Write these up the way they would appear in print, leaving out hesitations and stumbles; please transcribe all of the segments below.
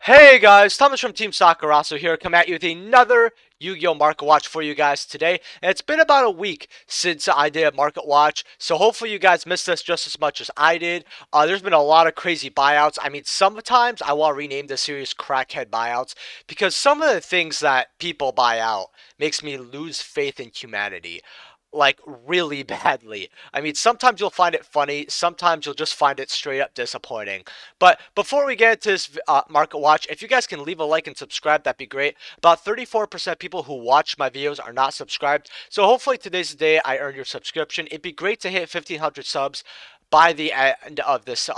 Hey guys, Thomas from Team Sakurasu here, come at you with another Yu-Gi-Oh! Market Watch for you guys today. And it's been about a week since I did a Market Watch, so hopefully you guys missed this just as much as I did. There's been a lot of crazy buyouts. I mean, sometimes I want to rename the series Crackhead Buyouts, because some of the things that people buy out makes me lose faith in humanity. Like, really badly. I mean, sometimes you'll find it funny, sometimes you'll just find it straight up disappointing. But before we get into this market watch, if you guys can leave a like and subscribe, that'd be great. About 34% people who watch my videos are not subscribed. So hopefully today's the day I earn your subscription. It'd be great to hit 1,500 subs by the end of this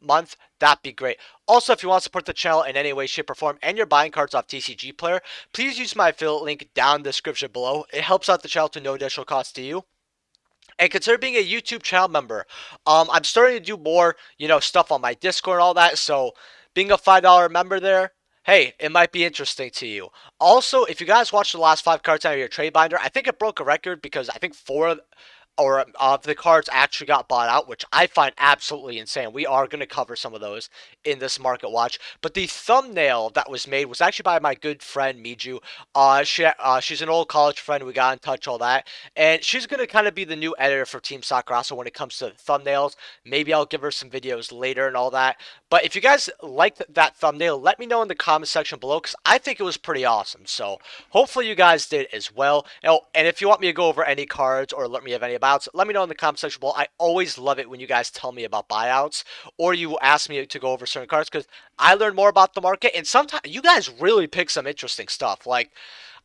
month. That'd be great. Also, if you want to support the channel in any way, shape, or form, and you're buying cards off TCG Player, please use my affiliate link down in the description below. It helps out the channel to no additional cost to you. And consider being a YouTube channel member. I'm starting to do more, stuff on my Discord and all that. So being a $5 member there, hey, it might be interesting to you. Also, if you guys watched the last 5 cards out of your trade binder, I think it broke a record because I think 4 of the cards actually got bought out, which I find absolutely insane. We are going to cover some of those in this market watch. But the thumbnail that was made was actually by my good friend Miju. She's an old college friend. We got in touch, all that. And she's going to kind of be the new editor for Team Sakurasu when it comes to thumbnails. Maybe I'll give her some videos later and all that. But if you guys liked that thumbnail, let me know in the comment section below, because I think it was pretty awesome. So hopefully you guys did as well. And if you want me to go over any cards or let me have any buyouts, let me know in the comment section below. I always love it when you guys tell me about buyouts or you ask me to go over certain cards, because I learn more about the market, and sometimes you guys really pick some interesting stuff. Like,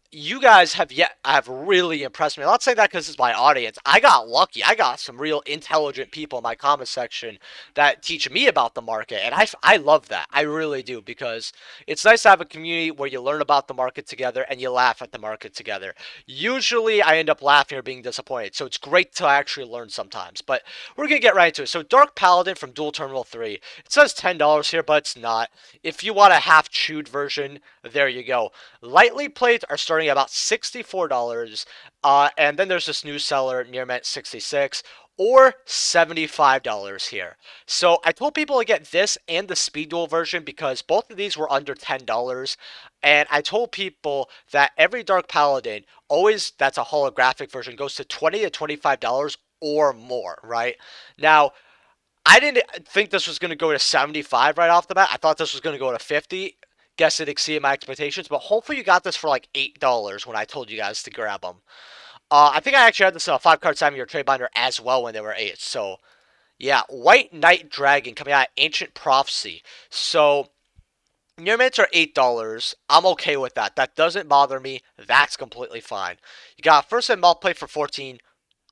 you guys have really impressed me. I'm not saying that because it's my audience. I got lucky. I got some real intelligent people in my comment section that teach me about the market, and I love that. I really do, because it's nice to have a community where you learn about the market together and you laugh at the market together. Usually, I end up laughing or being disappointed, so it's great to actually learn sometimes. But we're gonna get right into it. So, Dark Paladin from Duel Terminal 3. It says $10 here, but it's not. If you want a half-chewed version, there you go. Lightly played are starting at about $64, and then there's this new seller near mint 66 or $75 here. So I told people to get this and the speed duel version because both of these were under $10, and I told people that every Dark Paladin always, that's a holographic version, goes to $20 to $25 or more, right? Now, I didn't think this was going to go to 75 right off the bat. I thought this was going to go to 50. Guess it exceeded my expectations, but hopefully you got this for like $8 when I told you guys to grab them. I think I actually had this 5 card 7-year trade binder as well when they were 8. So, yeah, White Knight Dragon coming out of Ancient Prophecy. So, near mints are $8. I'm okay with that. That doesn't bother me. That's completely fine. You got first and multiplay for 14.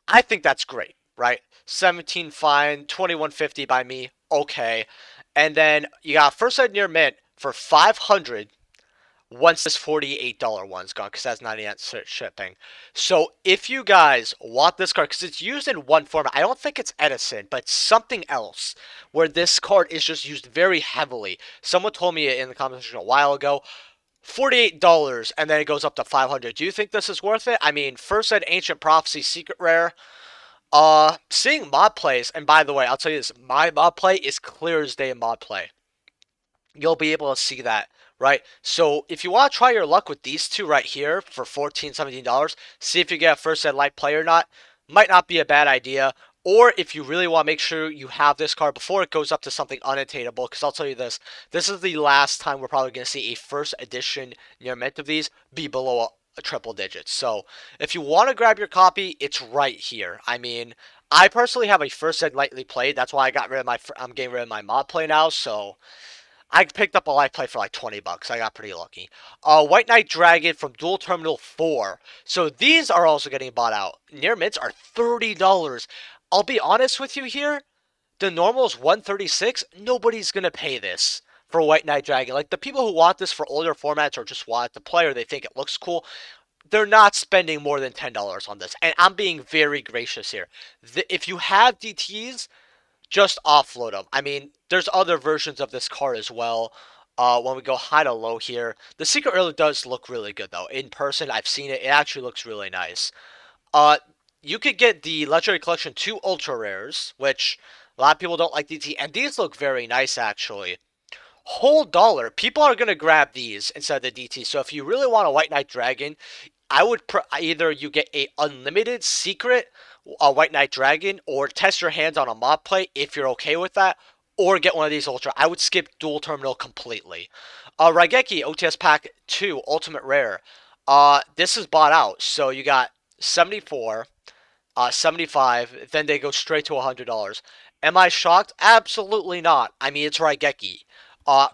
I think that's great, right? 17 fine, 21.50 by me, okay. And then you got first ed near mint for 500 once this $48 one's gone, because that's 99 cent shipping. So if you guys want this card, because it's used in one format, I don't think it's Edison, but it's something else where this card is just used very heavily. Someone told me in the comment section a while ago. $48 and then it goes up to 500. Do you think this is worth it? I mean, first ed Ancient Prophecy Secret Rare. Seeing mod plays, and by the way, I'll tell you this, my mod play is clear as day in mod play. You'll be able to see that, right? So if you want to try your luck with these two right here for $14, $17, see if you get a first ed light play or not. Might not be a bad idea. Or if you really want to make sure you have this card before it goes up to something unattainable, because I'll tell you this is the last time we're probably going to see a first edition near mint of these be below a triple digits. So if you want to grab your copy, it's right here. I mean, I personally have a first ed lightly played. That's why I got rid of I'm getting rid of my mod play now. So I picked up a light play for like $20. I got pretty lucky. White Knight Dragon from Duel Terminal 4. So these are also getting bought out. Near mints are $30. I'll be honest with you here. The normal is $136. Nobody's gonna pay this for White Knight Dragon. Like, the people who want this for older formats or just want it to play or they think it looks cool, they're not spending more than $10 on this. And I'm being very gracious here. If you have DTs, just offload them. I mean, there's other versions of this card as well. When we go high to low here, the Secret really does look really good though. In person, I've seen it. It actually looks really nice. You could get the Legendary Collection 2 Ultra Rares, which a lot of people don't like DT, and these look very nice actually. whole dollar. People are gonna grab these instead of the DT. So if you really want a White Knight Dragon, I would either you get a unlimited secret White Knight Dragon, or test your hands on a mob play if you're okay with that, or get one of these ultra. I would skip dual terminal completely. Raigeki OTS Pack 2 Ultimate Rare. This is bought out, so you got 74, 75, then they go straight to $100. Am I shocked? Absolutely not. I mean, it's Raigeki.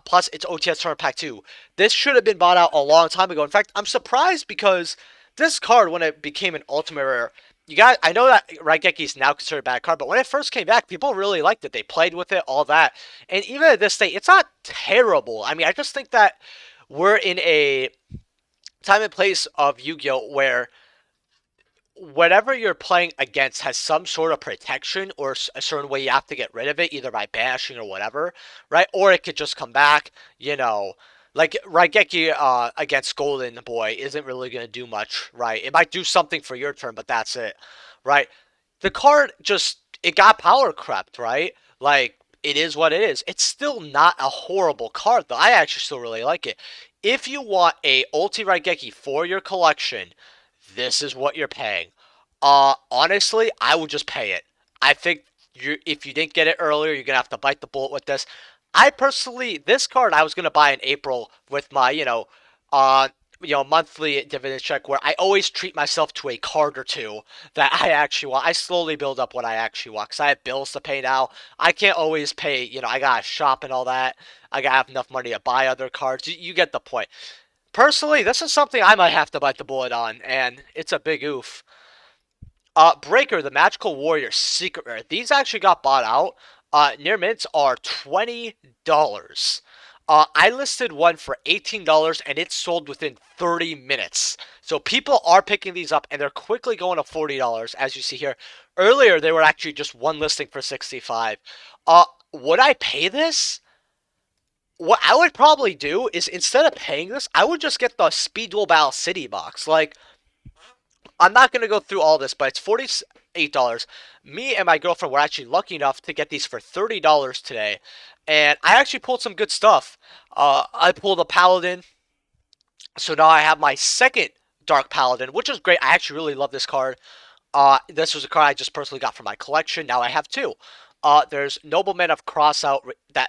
Plus, it's OTS Tournament Pack 2. This should have been bought out a long time ago. In fact, I'm surprised because this card, when it became an Ultimate Rare, I know that Raigeki is now considered a bad card, but when it first came back, people really liked it. They played with it, all that. And even at this state, it's not terrible. I mean, I just think that we're in a time and place of Yu-Gi-Oh! Where whatever you're playing against has some sort of protection or a certain way you have to get rid of it, either by bashing or whatever, right? Or it could just come back, like Raigeki against Golden Boy isn't really going to do much, right? It might do something for your turn, but that's it, right? The card it got power crept, right? Like, it is what it is. It's still not a horrible card, though. I actually still really like it. If you want a Ulti Raigeki for your collection, this is what you're paying. Honestly, I would just pay it. I think if you didn't get it earlier, you're gonna have to bite the bullet with this. I personally, this card I was gonna buy in April with my, monthly dividend check, where I always treat myself to a card or two that I actually want. I slowly build up what I actually want, because I have bills to pay now. I can't always pay, I gotta shop and all that. I gotta have enough money to buy other cards. You get the point. Personally, this is something I might have to bite the bullet on, and it's a big oof. Breaker, the Magical Warrior Secret Rare. These actually got bought out. Near mints are $20. I listed one for $18, and it sold within 30 minutes. So people are picking these up, and they're quickly going to $40, as you see here. Earlier, they were actually just one listing for $65. Would I pay this? What I would probably do is, instead of paying this, I would just get the Speed Duel Battle City box. Like, I'm not going to go through all this, but it's $48. Me and my girlfriend were actually lucky enough to get these for $30 today. And I actually pulled some good stuff. I pulled a Paladin. So now I have my second Dark Paladin, which is great. I actually really love this card. This was a card I just personally got for my collection. Now I have two. There's Noblemen of Crossout,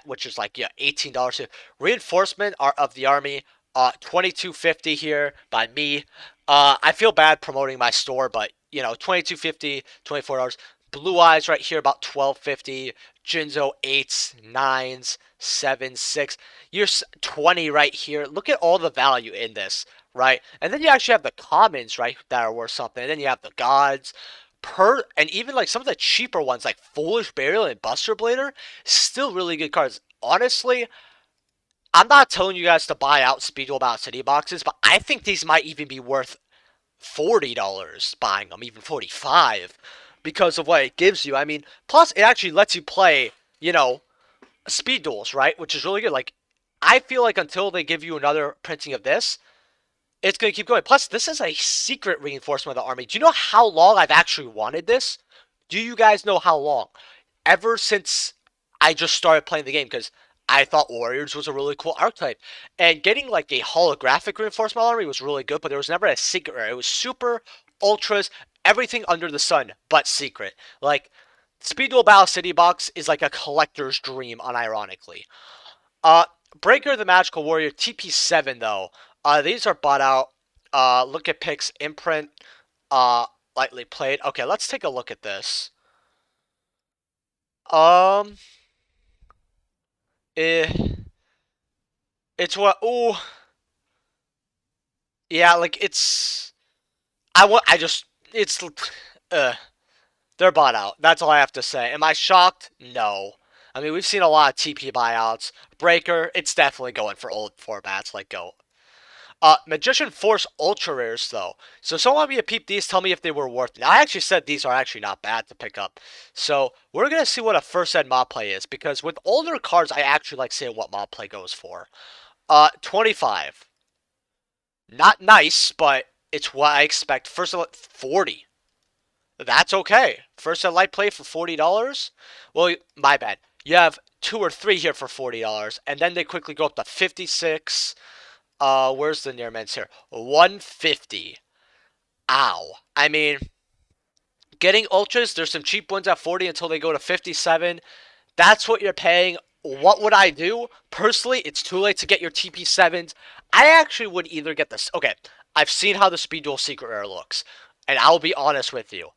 which is like, yeah, $18 here. Reinforcement of the Army, $22.50 here by me. I feel bad promoting my store, but $22.50, $24. Blue Eyes right here, about $12.50. Jinzo 8s, 9s, 7s, 6. You're 20 right here. Look at all the value in this, right? And then you actually have the commons, right, that are worth something. And then you have the gods. And even like some of the cheaper ones, like Foolish Burial and Buster Blader, still really good cards. Honestly, I'm not telling you guys to buy out Speed Duel Battle City boxes, but I think these might even be worth $40 buying them, even $45, because of what it gives you. I mean, plus it actually lets you play, speed duels, right? Which is really good. Like, I feel like until they give you another printing of this, it's going to keep going. Plus, this is a secret reinforcement of the army. Do you know how long I've actually wanted this? Do you guys know how long? Ever since I just started playing the game, because I thought Warriors was a really cool archetype. And getting like a holographic reinforcement army was really good, but there was never a secret rare. It was super, ultras, everything under the sun, but secret. Like, Speed Duel Battle City box is like a collector's dream, unironically. Breaker the Magical Warrior, TP7 though. These are bought out. Look at picks, imprint, lightly played. Okay, let's take a look at this. It's what? Ooh, yeah, like it's. It's. They're bought out. That's all I have to say. Am I shocked? No. I mean, we've seen a lot of TP buyouts. Breaker, it's definitely going for old formats. Like, go. Magician Force Ultra Rares, though. So someone me to peep these, tell me if they were worth it. I actually said these are actually not bad to pick up. So we're going to see what a first ed mob play is, because with older cards, I actually like seeing what mob play goes for. 25. Not nice, but it's what I expect. First ed, 40. That's okay. First ed light play for $40? Well, my bad. You have 2 or 3 here for $40, and then they quickly go up to 56. Where's the near mints here? 150. Ow. I mean, getting ultras, there's some cheap ones at 40 until they go to 57. That's what you're paying. What would I do? Personally, it's too late to get your TP7s. I actually would either get this. Okay, I've seen how the Speed Duel Secret Rare looks, and I'll be honest with you.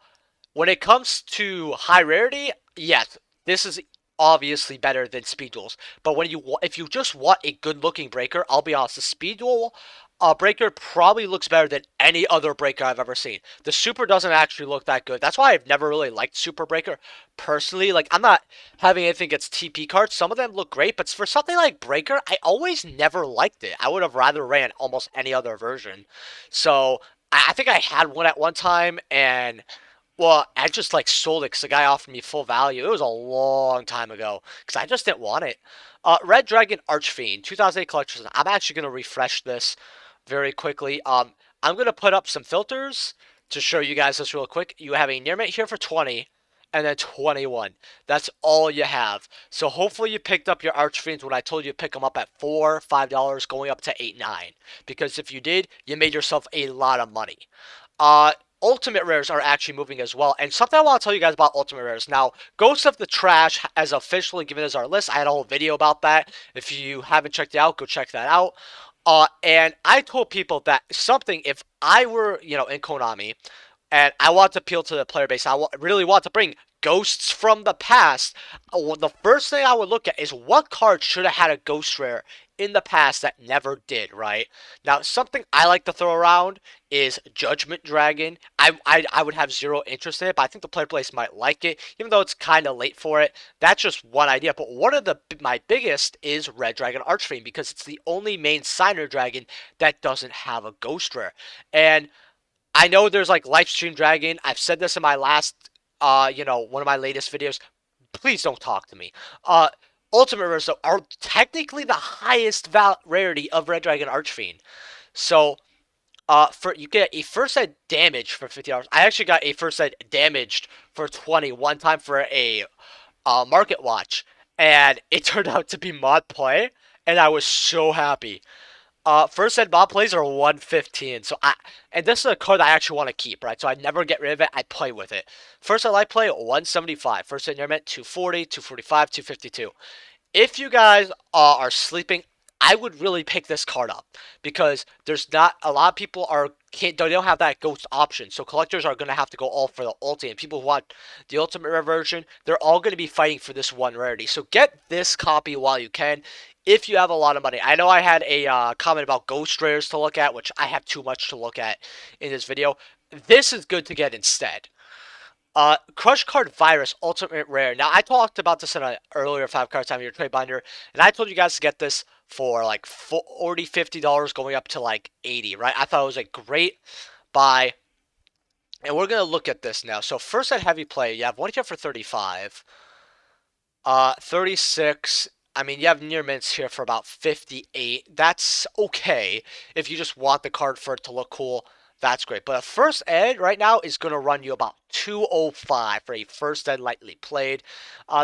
When it comes to high rarity, yes, this is obviously better than Speed Duels. But if you just want a good-looking breaker, I'll be honest, the Speed Duel breaker probably looks better than any other breaker I've ever seen. The Super doesn't actually look that good. That's why I've never really liked Super Breaker personally. Like, I'm not having anything against TP cards. Some of them look great, but for something like Breaker, I always never liked it. I would have rather ran almost any other version. So I think I had one at one time, and well, I just like sold it because the guy offered me full value. It was a long time ago because I just didn't want it. Red Dragon Archfiend, 2008 collection. I'm actually gonna refresh this very quickly. I'm gonna put up some filters to show you guys this real quick. You have a near mint here for 20, and then 21. That's all you have. So hopefully you picked up your Archfiends when I told you to pick them up at $4, $5, going up to 8, 9. Because if you did, you made yourself a lot of money. Ultimate rares are actually moving as well, and something I want to tell you guys about ultimate rares. Now, Ghost of the Trash has officially given us our list. I had a whole video about that. If you haven't checked it out, go check that out. And I told people that if I were, in Konami, and I want to appeal to the player base, really want to bring ghosts from the past, the first thing I would look at is what card should have had a ghost rare in the past that never did, right? Now, something I like to throw around is Judgment Dragon. I would have zero interest in it, but I think the player base might like it, even though it's kind of late for it. That's just one idea, but one of my biggest is Red Dragon Archfiend, because it's the only main signer dragon that doesn't have a ghost rare. And I know there's like Lifestream Dragon. I've said this in my last, one of my latest videos. Please don't talk to me. Ultimate rares are technically the highest rarity of Red Dragon Archfiend. So, you get a first ed damage for $50. I actually got a first ed damaged for 20 one time for a market watch, and it turned out to be mod play, and I was so happy. First ed mod plays are 115, and this is a card I actually want to keep, right? So I never get rid of it. I play with it. First ed light play 175. First ed near mint 240, 245, 252. If you guys are sleeping, I would really pick this card up, because there's not a lot of people they don't have that ghost option. So collectors are going to have to go all for the ulti, and people who want the ultimate rare version, they're all going to be fighting for this one rarity. So get this copy while you can, if you have a lot of money. I know I had a comment about ghost rares to look at, which I have too much to look at in this video. This is good to get instead. Crush Card Virus Ultimate Rare. Now, I talked about this in an earlier 5-card time of your trade binder, and I told you guys to get this for like $40, $50 going up to like 80, right? I thought it was a great buy. And we're going to look at this now. So first at heavy play, you have one here for 35. 36. I mean, you have near mints here for about 58. That's okay if you just want the card for it to look cool. That's great. But a first ed right now is going to run you about 205 for a first ed lightly played.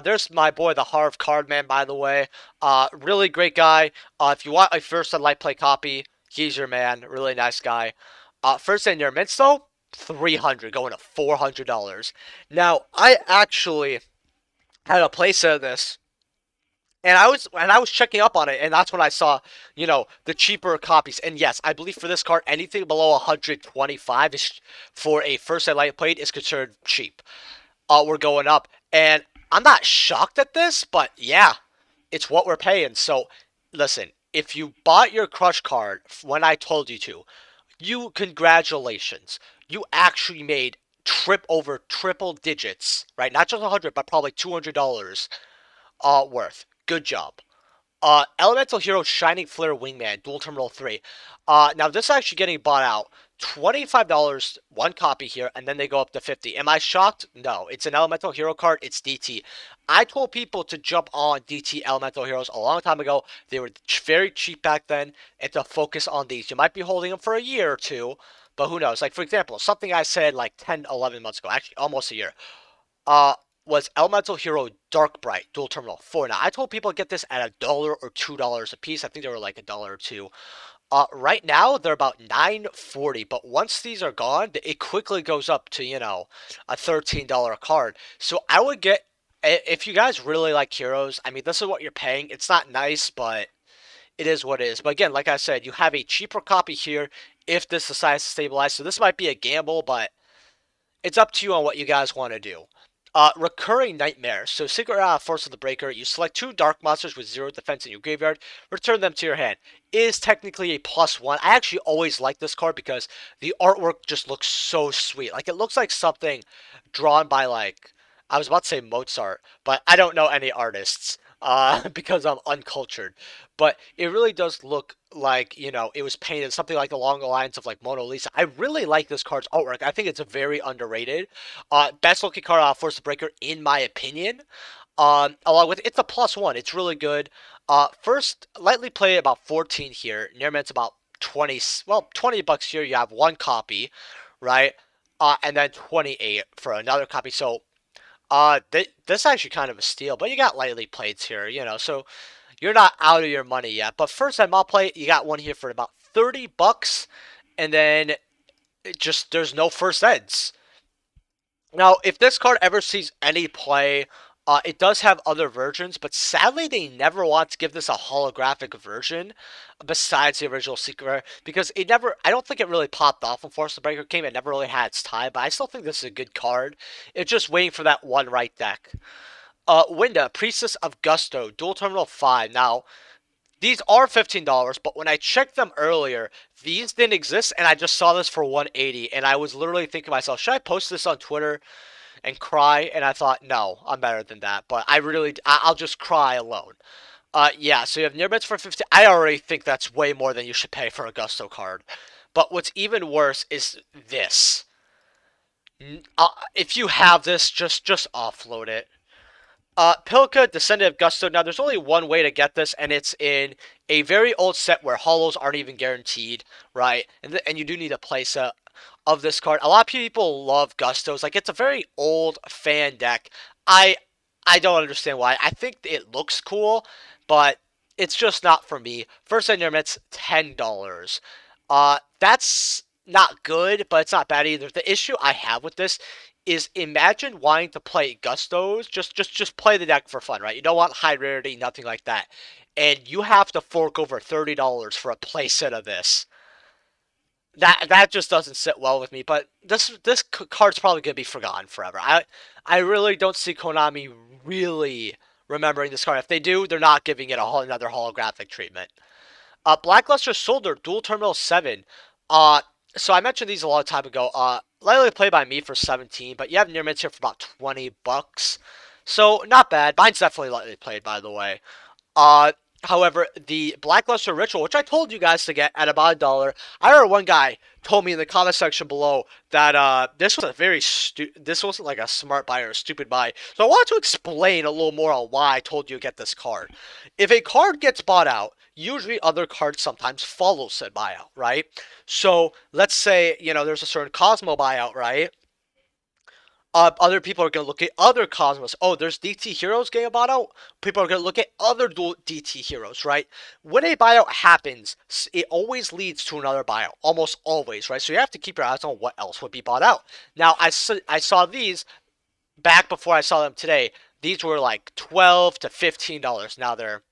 There's my boy, the Harv Cardman, by the way. Really great guy. If you want a first ed light play copy, he's your man. Really nice guy. First ed near mints, though, 300, going to $400. Now, I actually had a playset of this, and I was checking up on it, and that's when I saw, the cheaper copies. And yes, I believe for this card, anything below 125 is, for a first ed light plate, is considered cheap. We're going up, and I'm not shocked at this, but yeah, it's what we're paying. So listen, if you bought your Crush card when I told you to, congratulations. You actually made over triple digits, right? Not just 100, but probably $200 worth. Good job. Elemental Hero Shining Flare Wingman, Dual Terminal 3. Now this is actually getting bought out. $25, one copy here, and then they go up to 50. Am I shocked? No. It's an Elemental Hero card. It's DT. I told people to jump on DT Elemental Heroes a long time ago. They were very cheap back then, and to focus on these. You might be holding them for a year or two, but who knows? Like, for example, something I said like 10, 11 months ago. Actually, almost a year. was Elemental Hero Dark Bright Dual Terminal 4. Now, I told people to get this at $1 or $2 a piece. I think they were like $1 or 2. Right now they're about 9.40, but once these are gone, it quickly goes up to, a $13 card. So I would get, if you guys really like heroes, I mean, this is what you're paying. It's not nice, but it is what it is. But again, like I said, you have a cheaper copy here if this decides to stabilize. So this might be a gamble, but it's up to you on what you guys want to do. Recurring Nightmares. So, Secret Force of the Breaker. You select 2 dark monsters with 0 defense in your graveyard. Return them to your hand. Is technically a +1. I actually always like this card because the artwork just looks so sweet. Like, it looks like something drawn by, like, I was about to say Mozart, but I don't know any artists because I'm uncultured. But it really does look like, it was painted something like along the lines of like Mona Lisa. I really like this card's artwork. I think it's a very underrated. Best looking card out of Force the Breaker, in my opinion. Along with it's a +1. It's really good. First, lightly play about 14 here. Nearman's about 20. Well, $20 here. You have 1 copy, right? And then 28 for another copy. So, this is actually kind of a steal. But you got lightly plates here, so you're not out of your money yet. But first time I'll play, you got one here for about $30, and then there's no first eds. Now, if this card ever sees any play, it does have other versions, but sadly they never want to give this a holographic version besides the original Secret Rare, because I don't think it really popped off when Force the Breaker came. It never really had its time, but I still think this is a good card. It's just waiting for that one right deck. Winda, Priestess of Gusto, Dual Terminal 5. Now, these are $15, but when I checked them earlier, these didn't exist, and I just saw this for $180, and I was literally thinking to myself, should I post this on Twitter and cry? And I thought, no, I'm better than that, but I'll just cry alone. Yeah, so you have Nearbits for 50. I already think that's way more than you should pay for a Gusto card. But what's even worse is this. If you have this, just offload it. Pilka, Descendant of Gusto. Now, there's only one way to get this, and it's in a very old set where holos aren't even guaranteed, right? And you do need a playset of this card. A lot of people love Gustos. Like, it's a very old fan deck. I don't understand why. I think it looks cool, but it's just not for me. First it's $10. That's not good, but it's not bad either. The issue I have with this is, imagine wanting to play Gustos, just play the deck for fun, right? You don't want high rarity, nothing like that. And you have to fork over $30 for a playset of this. That just doesn't sit well with me, but this card's probably going to be forgotten forever. I really don't see Konami really remembering this card. If they do, they're not giving it another holographic treatment. Blackluster Soldier, Dual Terminal 7. So I mentioned these a long time ago. Lightly played by me for 17, but you have near mids here for about $20. So not bad. Mine's definitely lightly played, by the way. However, the Blackluster Ritual, which I told you guys to get at about $1, I heard one guy told me in the comment section below that this was this wasn't like a smart buy or a stupid buy. So I want to explain a little more on why I told you to get this card. If a card gets bought out, usually other cards sometimes follow said buyout, right? So let's say, there's a certain Cosmo buyout, right? Other people are going to look at other Cosmos. Oh, there's DT Heroes getting bought out. People are going to look at other DT Heroes, right? When a buyout happens, it always leads to another buyout. Almost always, right? So you have to keep your eyes on what else would be bought out. Now, I saw these back before I saw them today. These were like $12 to $15. Now they're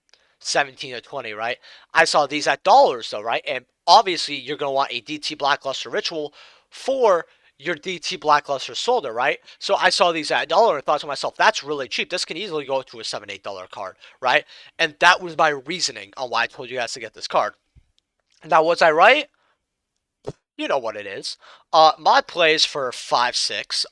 17 to 20, right? I saw these at dollars, though, right? And obviously, you're going to want a DT Blackluster Ritual for your DT Blackluster Soldier, right? So I saw these at $1 and thought to myself, that's really cheap. This can easily go to a $7, $8 card, right? And that was my reasoning on why I told you guys to get this card. Now, was I right? You know what it is. My plays for 5, 6,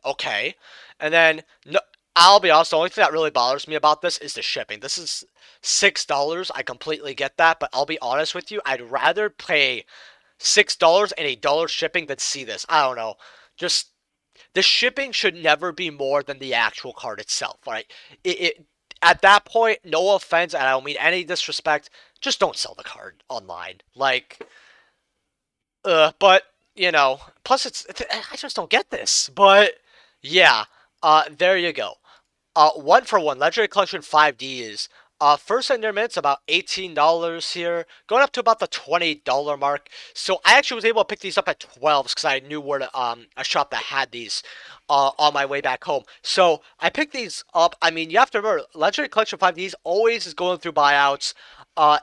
okay. And then, no, I'll be honest, the only thing that really bothers me about this is the shipping. This is $6. I completely get that, but I'll be honest with you, I'd rather pay $6 and $1 shipping than see this. I don't know. Just, the shipping should never be more than the actual card itself, right? At that point, no offense, and I don't mean any disrespect, just don't sell the card online. Like, but, plus I just don't get this. But, yeah. There you go. One for one, Legendary Collection 5Ds. First in their minutes, about $18 here, going up to about the $20 mark. So I actually was able to pick these up at 12s because I knew where to, a shop that had these on my way back home. So I picked these up. I mean, you have to remember, Legendary Collection 5Ds always is going through buyouts.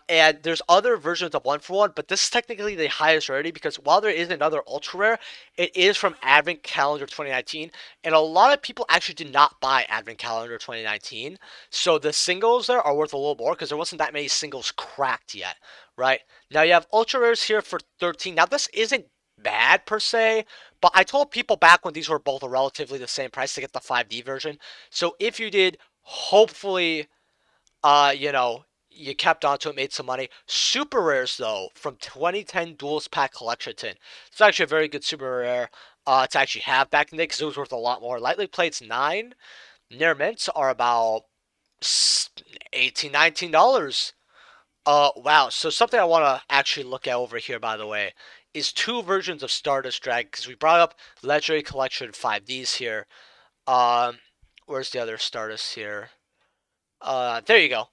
And there's other versions of one for one, but this is technically the highest rarity because while there is another ultra rare, it is from Advent Calendar 2019, and a lot of people actually did not buy Advent Calendar 2019. So the singles there are worth a little more because there wasn't that many singles cracked yet, right? Now you have ultra rares here for 13. Now this isn't bad per se, but I told people back when these were both relatively the same price to get the 5D version. So if you did, hopefully you know, you kept on to it, made some money. Super rares though, from 2010 Duels Pack Collection Tin. It's actually a very good super rare to actually have back in the day because it was worth a lot more. Lightly Plate's 9. Near mints are about 18, $19. Wow. So something I want to actually look at over here, by the way, is two versions of Stardust Drag because we brought up Legendary Collection 5Ds here. Um, where's the other Stardust here? There you go.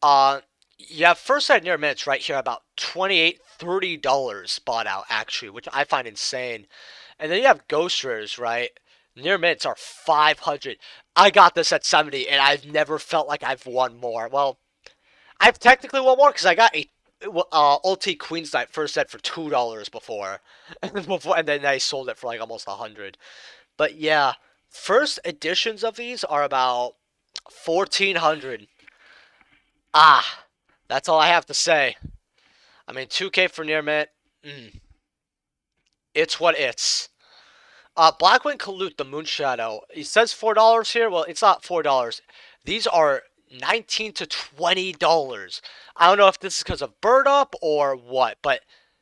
Uh, you have first set near mints right here about $28, $30 bought out actually, which I find insane. And then you have ghost rares, right? Near mints are 500. I got this at 70 and I've never felt like I've won more. Well, I've technically won more because I got a Ulti Queen's Knight first set for $2 before. And then I sold it for like almost 100. But yeah, first editions of these are about 1400. Ah, that's all I have to say. I mean, 2K for near mint, it's what it's. Blackwing Colute, the Moonshadow. He says $4 here. Well, it's not $4. These are $19 to $20. I don't know if this is because of bird up or what, but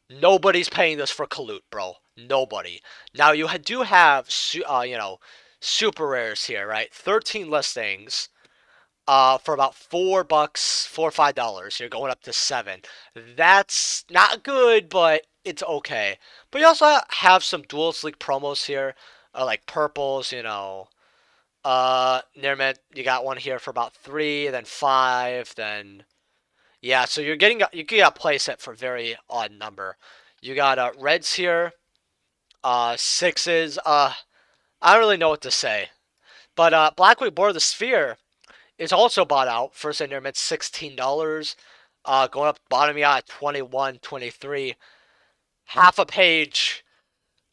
nobody's paying this for Colute, bro. Nobody. Now you do have, super rares here, right? 13 listings. For about $4, $4 or $5. You're going up to 7. That's not good, but it's okay. But you also have some dual sleek promos here, like purples, near mint. You got one here for about 3, then 5, then yeah. So you get a playset for a very odd number. You got reds here, sixes. I don't really know what to say, but Blackwing Board of the Sphere. It's also bought out. First in there meant $16. Going up bottoming out at 21, 23. Half a page.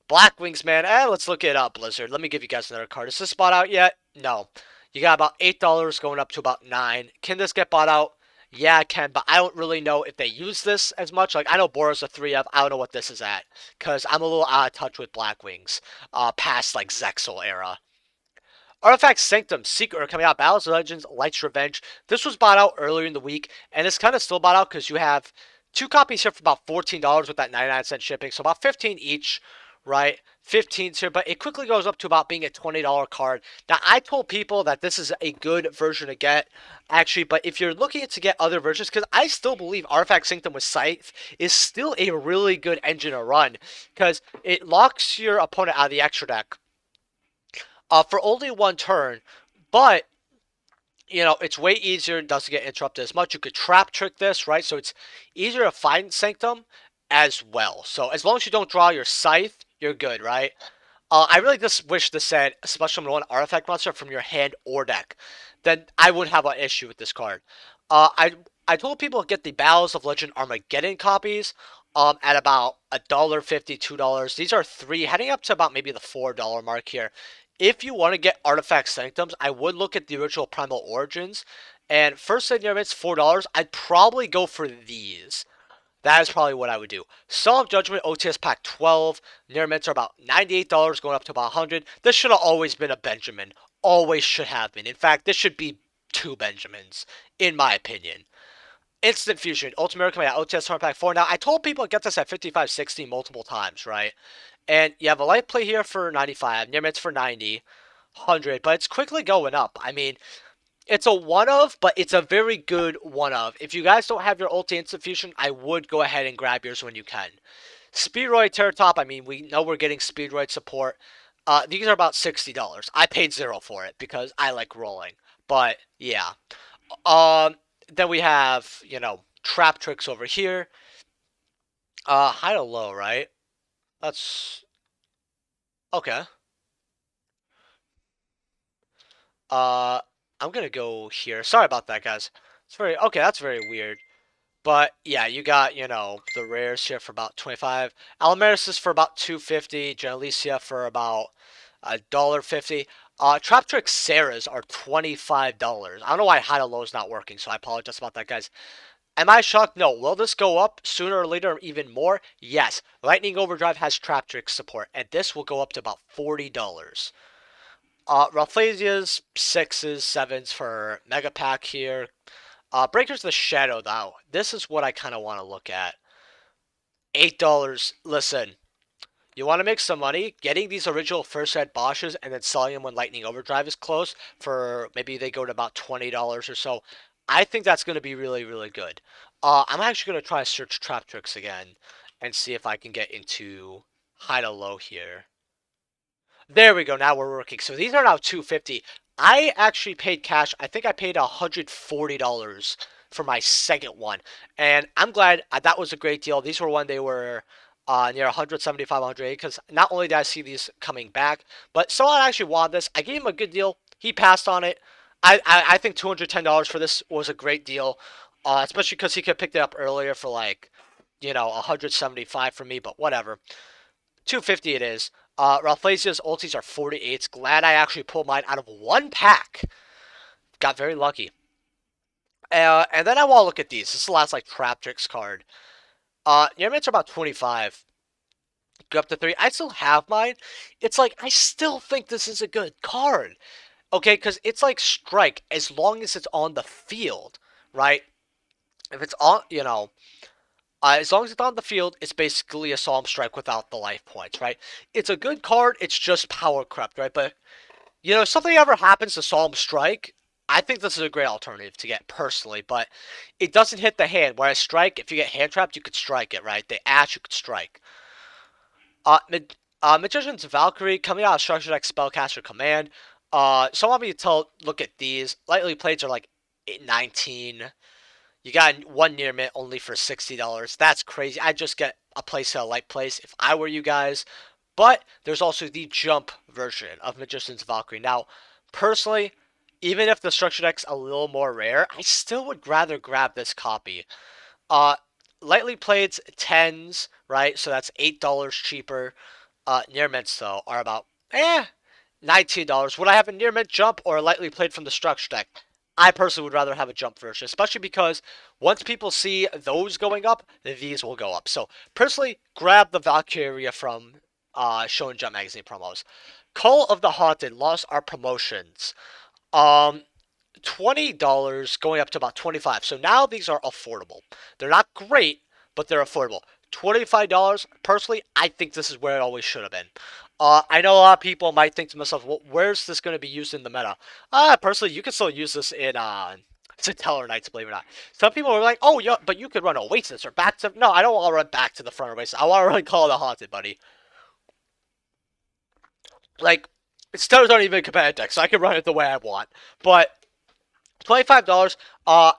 Blackwings, man. Let's look it up, Blizzard. Let me give you guys another card. Is this bought out yet? No. You got about $8 going up to about 9. Can this get bought out? Yeah, it can, but I don't really know if they use this as much. Like, I know Boros a 3F. I don't know what this is at. Because I'm a little out of touch with Blackwings. Past, like, Zexal era. Artifact Sanctum Secret are coming out. Battles of Legends, Light's Revenge. This was bought out earlier in the week, and it's kind of still bought out because you have 2 copies here for about $14 with that 99-cent shipping, so about 15 each, right? 15 here, but it quickly goes up to about being a $20 card. Now, I told people that this is a good version to get, actually, but if you're looking to get other versions, because I still believe Artifact Sanctum with Scythe is still a really good engine to run, because it locks your opponent out of the extra deck for only 1 turn, but it's way easier and doesn't get interrupted as much. You could trap trick this, right? So it's easier to find Sanctum as well. So as long as you don't draw your Scythe, you're good, right? I really just wish this said special number 1 artifact monster from your hand or deck. Then I wouldn't have an issue with this card. I told people to get the Battles of Legend Armageddon copies at about $1.50, $2. These are 3, heading up to about maybe the $4 mark here. If you want to get Artifact Sanctums, I would look at the original Primal Origins. And first in your it's $4. I'd probably go for these. That is probably what I would do. Song of Judgment OTS Pack 12. Near mints are about $98, going up to about 100. This should have always been a Benjamin. Always should have been. In fact, this should be 2 Benjamins, in my opinion. Instant Fusion, Ultimate coming out, OTS Horn Pack 4. Now, I told people to get this at 55.60 multiple times, right? And you have a light play here for 95, near mints for 90, 100, but it's quickly going up. I mean, it's a one-of, but it's a very good one-of. If you guys don't have your ulti Instant Fusion, I would go ahead and grab yours when you can. Speedroid Terratop, I mean, we know we're getting Speedroid support. These are about $60. I paid 0 for it because I like rolling. But yeah. Then we have, Traptrix over here. High to low, right? That's okay. Uh, I'm gonna go here. Sorry about that, guys. It's very okay. That's very weird. But yeah, you got the rares here for about 25. Alamaris is for about 250. Genelicia for about $1.50. Traptrix Sarahs are $25. I don't know why high to low is not working, so I apologize about that, guys. Am I shocked? No. Will this go up sooner or later, or even more? Yes. Lightning Overdrive has Traptrix support, and this will go up to about $40. Ralphasia's 6s, 7s for Mega Pack here. Breakers of the Shadow, though. This is what I kind of want to look at. $8. Listen, you want to make some money? Getting these original first ed Bosches and then selling them when Lightning Overdrive is close for maybe they go to about $20 or so. I think that's going to be really, really good. I'm actually going to try to search Traptrix again and see if I can get into high to low here. There we go. Now we're working. So these are now 250. I actually paid cash. I think I paid $140 for my second one, and I'm glad that was a great deal. These were when they were near 175, 180. Because not only did I see these coming back, but someone actually wanted this. I gave him a good deal. He passed on it. I think $210 for this was a great deal, especially because he could have picked it up earlier for like 175 for me. But whatever. 250 it is. Ralphasia's ultis are 48s. Glad I actually pulled mine out of one pack. Got very lucky. And then I want to look at these. This is the last like Traptrix card. Your are about 25. Go up to 3. I still have mine. It's like I still think this is a good card. Okay, because it's like strike as long as it's on the field, right? If it's on, as long as it's on the field, it's basically a Psalm Strike without the life points, right? It's a good card, it's just power crept, right? But, if something ever happens to Psalm Strike, I think this is a great alternative to get personally, but it doesn't hit the hand. Whereas Strike, if you get hand trapped, you could strike it, right? The Ash, you could strike. Magician's Valkyrie, coming out of Structure Deck Spellcaster Command. So I want me to look at these. Lightly plates are like 19. You got one near mint only for $60. That's crazy. I'd just get a place at a light place if I were you guys. But there's also the jump version of Magician's Valkyrie. Now, personally, even if the structure deck's a little more rare, I still would rather grab this copy. Lightly plates, 10s, right? So that's $8 cheaper. Near mints, though, are about, $19. Would I have a near mint jump or a lightly played from the structure deck? I personally would rather have a jump version, especially because once people see those going up, these will go up. So, personally, grab the Valkyria from Show and Jump magazine promos. Call of the Haunted lost our promotions. $20 going up to about 25. So now these are affordable. They're not great, but they're affordable. $25, personally, I think this is where it always should have been. I know a lot of people might think to themselves, well, where's this going to be used in the meta? Personally, you can still use this in Teller Knights, believe it or not. Some people are like, oh, yeah, but you could run Oasis or back to... No, I don't want to run back to the front of Oasis. I want to run Call of the Haunted, buddy. Like, Stellars aren't even a competitive deck, so I can run it the way I want. But $25.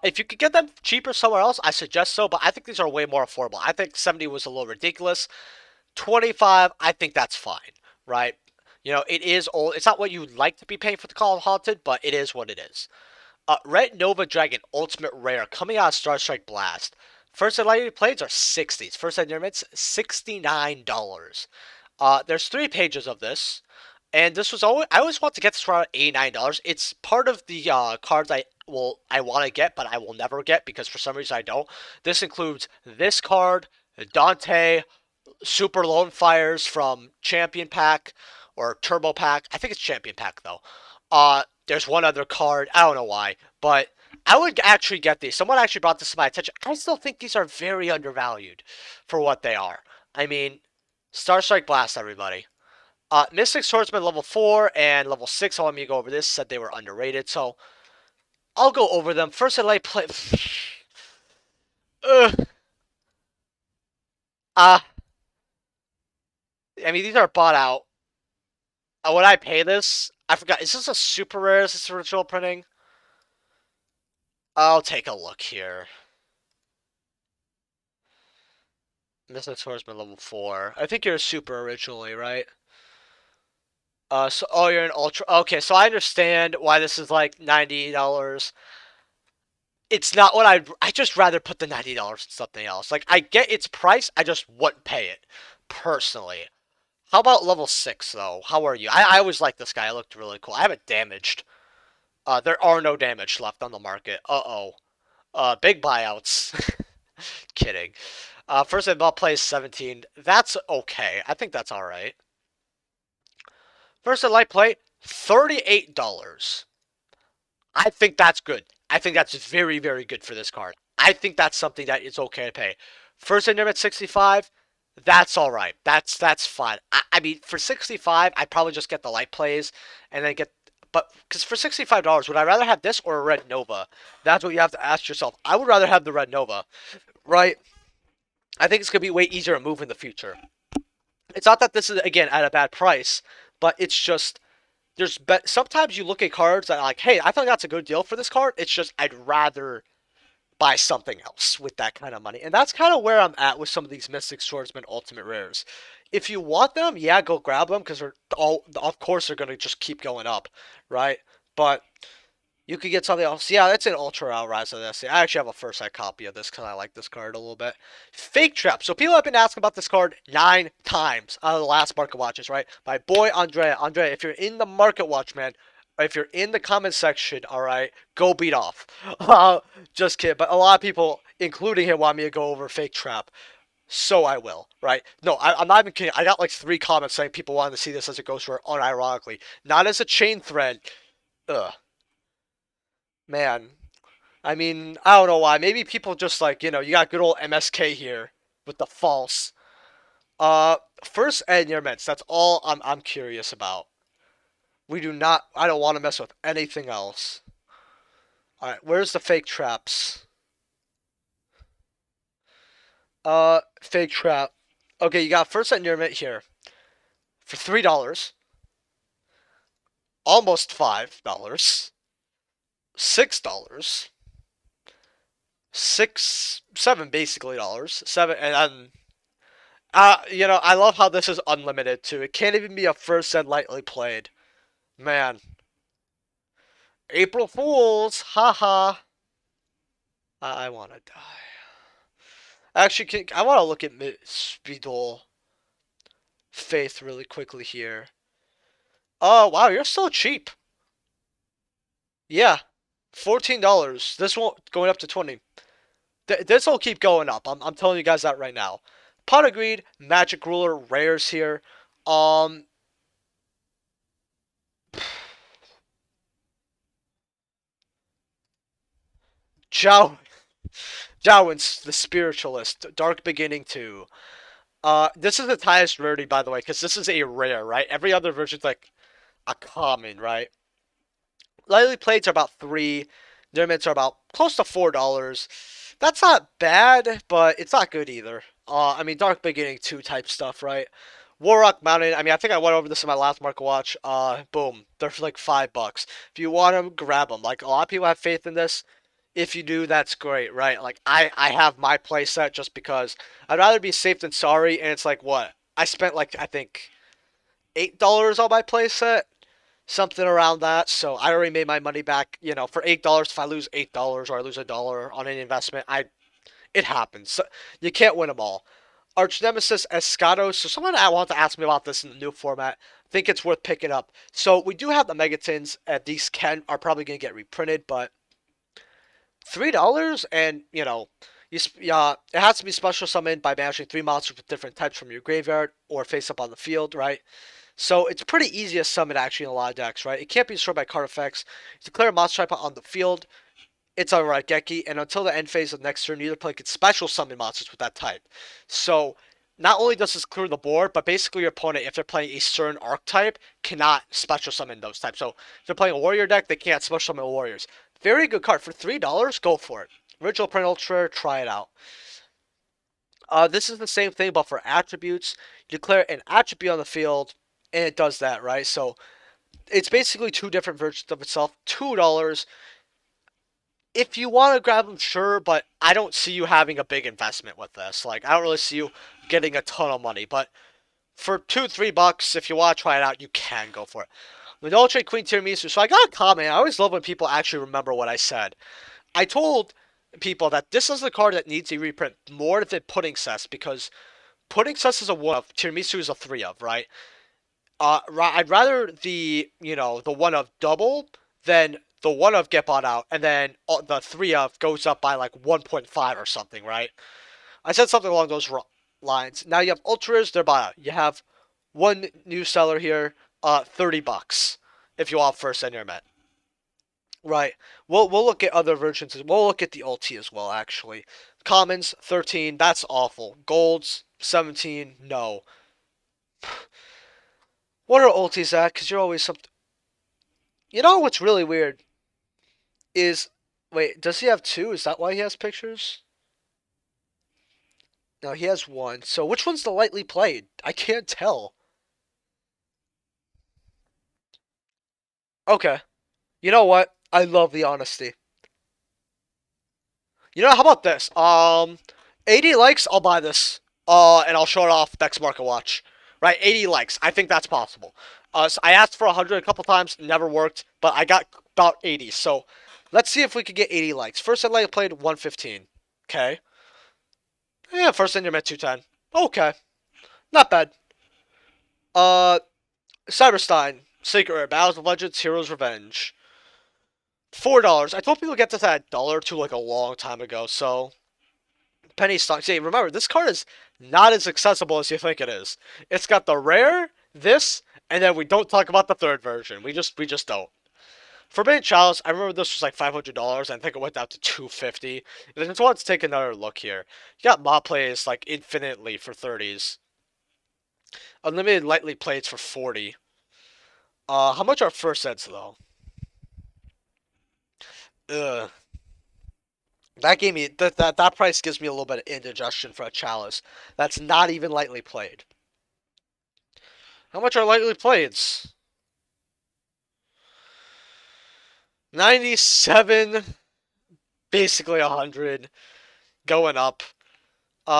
If you could get them cheaper somewhere else, I suggest so. But I think these are way more affordable. I think 70 was a little ridiculous. 25, I think that's fine, right? It is old. It's not what you'd like to be paying for the Call of Haunted, but it is what it is. Red Nova Dragon Ultimate Rare coming out of Star Strike Blast. First and lightning plates are 60s. First and near mints, $69. There's 3 pages of this. And this was always, I always want to get this for around $89. It's part of the cards I want to get, but I will never get because for some reason I don't. This includes this card, Dante, Super Lone Fires from Champion Pack or Turbo Pack. I think it's Champion Pack though. There's one other card. I don't know why, but I would actually get these. Someone actually brought this to my attention. I still think these are very undervalued for what they are. I mean, Star Strike Blast, everybody. Mystic Swordsman level 4 and level 6, I want me to go over this, said they were underrated, so I'll go over them. First, I like play... I mean, these are bought out. Would I pay this? I forgot. Is this a super rare? Is this original printing? I'll take a look here. Missing Swordsman level 4. I think you're a super originally, right? Oh, you're an ultra. Okay, so I understand why this is like $90. It's not what I just rather put the $90 in something else. Like I get its price, I just wouldn't pay it personally. How about level 6 though? How are you? I always liked this guy. It looked really cool. I have it damaged. There are no damage left on the market. Uh-oh. Big buyouts. Kidding. First inbound play is 17. That's okay. I think that's alright. First in light play, $38. I think that's good. I think that's very, very good for this card. I think that's something that is okay to pay. First in at 65, that's all right. That's fine. I mean, for 65, I'd probably just get the light plays and then get. But because for $65, would I rather have this or a red Nova? That's what you have to ask yourself. I would rather have the red Nova, right? I think it's gonna be way easier to move in the future. It's not that this is again at a bad price, but it's just sometimes you look at cards that are like, hey, I thought that's a good deal for this card. It's just I'd rather buy something else with that kind of money. And that's kind of where I'm at with some of these Mystic Swordsman Ultimate Rares. If you want them, yeah, go grab them because they're all, of course, they're going to just keep going up, right? But you could get something else. Yeah, that's an Ultra Outrise of this. I actually have a first sight copy of this because I like this card a little bit. Fake Trap. So people have been asking about this card 9 times out of the last Market Watches, right? My boy Andrea. Andrea, if you're in the Market Watch, man, if you're in the comment section, all right, go beat off. Just kidding. But a lot of people, including him, want me to go over Fake Trap. So I will, right? No, I'm not even kidding. I got like 3 comments saying people wanted to see this as a Ghost Rare unironically. Not as a chain thread. Ugh. Man, I mean, I don't know why. Maybe people just like, you got good old MSK here with the false. First and your meds. That's all I'm curious about. We do not. I don't want to mess with anything else. All right, where's the fake traps? Fake trap. Okay, you got first and your med here for $3, almost $5, $6, 7 basically dollars, 7 and I love how this is unlimited too. It can't even be a first and lightly played. Man. April Fools! Haha. I want to die. Actually, I want to look at Speedol Faith really quickly here. Oh, wow, you're so cheap. Yeah. $14. This won't going up to 20. This will keep going up. I'm telling you guys that right now. Pot of Greed, Magic Ruler, rares here. Jow Jowin's the Spiritualist, Dark Beginning 2. This is the highest rarity, by the way, because this is a rare, right? Every other version's like a common, right? Lightly plates are about 3. Their mints are about close to $4. That's not bad, but it's not good either. I mean, Dark Beginning 2 type stuff, right? Warrock Mountain, I mean, I think I went over this in my last Market Watch. Boom. They're for like $5. If you want them, grab them. Like, a lot of people have faith in this. If you do, that's great, right? Like, I have my playset just because I'd rather be safe than sorry, and it's like, what? I spent, like, I think, $8 on my playset, something around that. So I already made my money back. For $8, if I lose $8 or I lose $1 on an investment, it happens. So you can't win them all. Arch Nemesis Escados. So someone I want to ask me about this in the new format. I think it's worth picking up. So we do have the Megatins, and these are probably going to get reprinted, but $3, and it has to be special summoned by banishing 3 monsters with different types from your graveyard or face up on the field, right? So it's pretty easy to summon actually in a lot of decks, right? It can't be destroyed by card effects. You declare a monster type on the field. It's a Raigeki, and until the end phase of next turn, neither player can special summon monsters with that type. So not only does this clear the board, but basically your opponent, if they're playing a certain archetype, cannot special summon those types. So if they're playing a warrior deck, they can't special summon warriors. Very good card. For $3, go for it. Original Print Ultra, try it out. This is the same thing, but for attributes. You declare an attribute on the field. and it does that, right? So it's basically two different versions of itself. $2. If you want to grab them, sure, but I don't see you having a big investment with this. Like, I don't really see you getting a ton of money, but for $2-3, if you want to try it out, you can go for it. Madolce Queen Tiramisu. So I got a comment. I always love when people actually remember what I said. I told people that this is the card that needs a reprint more than Pudding Cess, because Pudding Cess is a 1 of, Tiramisu is a 3 of, right? I'd rather the 1 of double than the 1 of get bought out, and then the 3 of goes up by like 1.5 or something, right? I said something along those lines. Now you have Ultras, they're bought out. You have one new seller here, $30 if you want first in your met. Right. We'll look at other versions. We'll look at the ulti as well, actually. Commons, 13, that's awful. Golds, 17, no. What are ultis at? Because you're always something. You know what's really weird is, wait, does he have 2? Is that why he has pictures? No, he has 1. So which one's the lightly played? I can't tell. Okay. You know what? I love the honesty. You know, how about this? 80 likes, I'll buy this. And I'll show it off next Market Watch. Right, 80 likes. I think that's possible. So I asked for 100 a couple times, never worked, but I got about 80. So let's see if we could get 80 likes. First I played 115. Okay. Yeah, first in your met 210. Okay. Not bad. Cyberstein. Sacred Rare. Battles of Legends, Heroes Revenge. $4. I told people to get this at $1 like a long time ago, so penny stocks. Hey, remember, this card is not as accessible as you think it is. It's got the rare, this, and then we don't talk about the third version. We just don't. Forbidden Chalice, I remember this was like $500, and I think it went down to $250. And I just want to take another look here. You got mob plays like infinitely for 30s. Unlimited lightly plates for 40. How much are first sets though? Ugh. That gave me that price gives me a little bit of indigestion for a chalice. That's not even lightly played. How much are lightly playeds? 97, basically 100, going up.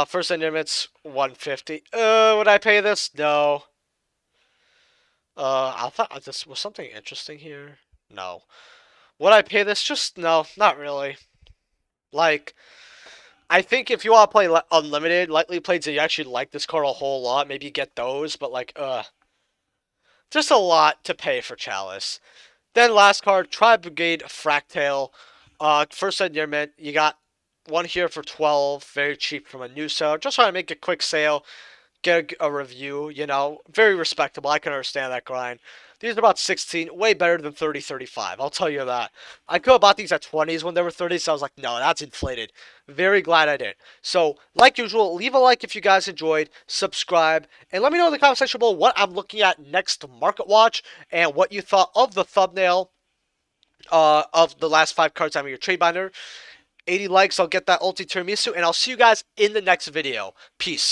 First end limits 150. Would I pay this? No. I thought this was something interesting here. No. Would I pay this? Just no, not really. Like, I think if you want to play unlimited lightly played, so you actually like this card a whole lot, maybe get those. But like, just a lot to pay for Chalice. Then last card, Tribe Brigade Fractale. First end near mint, you got one here for 12, very cheap from a new seller. Just trying to make a quick sale, get a review, you know, very respectable. I can understand that grind. These are about 16, way better than 30, 35. I'll tell you that. I could have bought these at 20s when they were 30s, so I was like, no, that's inflated. Very glad I did. So, like usual, leave a like if you guys enjoyed, subscribe, and let me know in the comment section below what I'm looking at next Market Watch, and what you thought of the thumbnail of the last 5 cards out of your trade binder. 80 likes, I'll get that ulti tiramisu, and I'll see you guys in the next video. Peace.